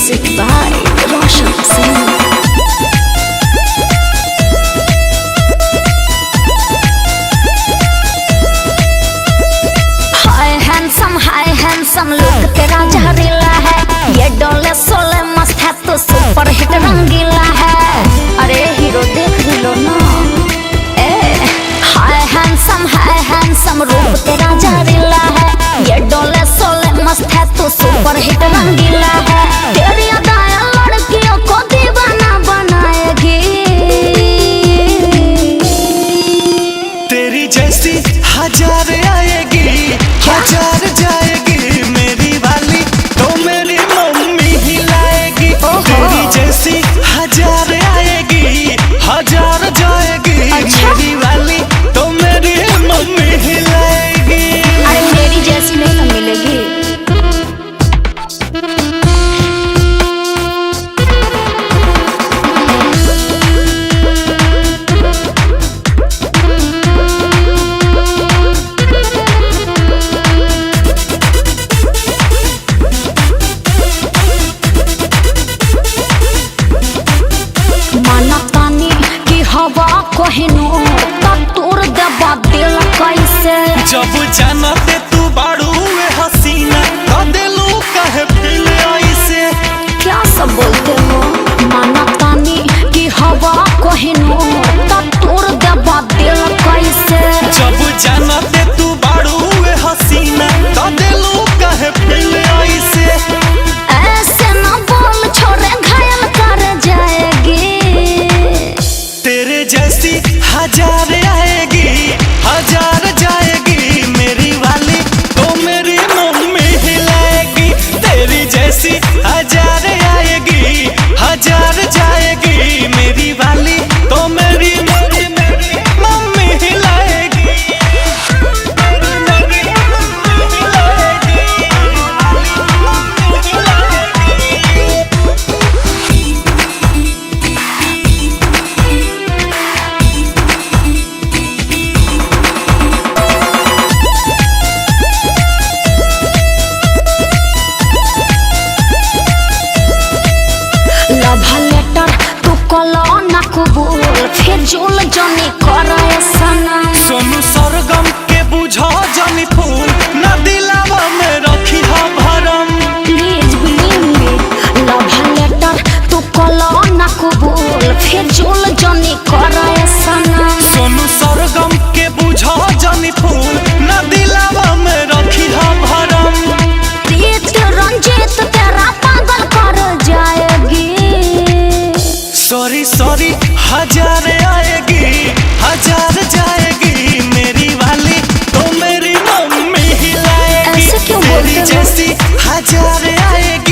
Music by Roshan Singh. Hi handsome look तेरा जहरीला है, ये डोले सोले मस्त है तो सुपर हिट रंगीला है। अरे हीरो देख लो ना। हाय हैंडसम रूप तेरा जहरीला है, ये डोले सोले मस्त है तो सुपर हिट रंगीला है। तेरी अदाएं लड़कियों को दीवाना बनाएगी, तेरी जैसी हजार आएगी हजार जाएगी मेरी वाली तो मेरी मम्मी ही लाएगी। तेरी जैसी हजार आएगी हजार जाएगी मेरी वाली तो मेरी मम्मी ही लाएगी। अरे मेरी जैसी नहीं ना मिलेगी। तोड़ दबा दिल कैसे जब जानते तू बाड़ू हसीना तो दिलू कहे फिर ऐसे। क्या सब बोलते हो, माना तानी कि हवा कोहिनो तब तोड़ दबा दिल कैसे। जब जानते तू बाड़ू हसीना तो दिलू कहे फिर ऐसे। ऐसे ना बोल छोरे घायल कर जाएगी, तेरे जैसी हजार आएगी हजार जाएगी मेरी वाली तो मेरी मम्मी ही लाएगी। तेरी जैसी हजार आएगी हजार जाएगी मेरी वाली तो मेरी मेरी मेरी मम्मी ही लाएगी। मेरी मम्मी ही लाएगी, मम्मी ही लाएगी। फिजूल जनी करे सनम। सोनू सरगम के बुझा जानी फूल न दिलावा में रखी हा भरम। Please believe me, love letter तू कलो ना कबूल, फिजूल जनी करे सनम। सोनू सरगम के बुझा जानी फूल न दिलावा में रखी हा भरम। प्रीत रंजीत तेरा पागल कर जाएगी, सॉरी सॉरी हजार आएगी हजार जाएगी मेरी वाली तो मेरी मम्मी ही लाएगी। ऐसे क्यों बोलते हो? तेरी जैसी हजार आएगी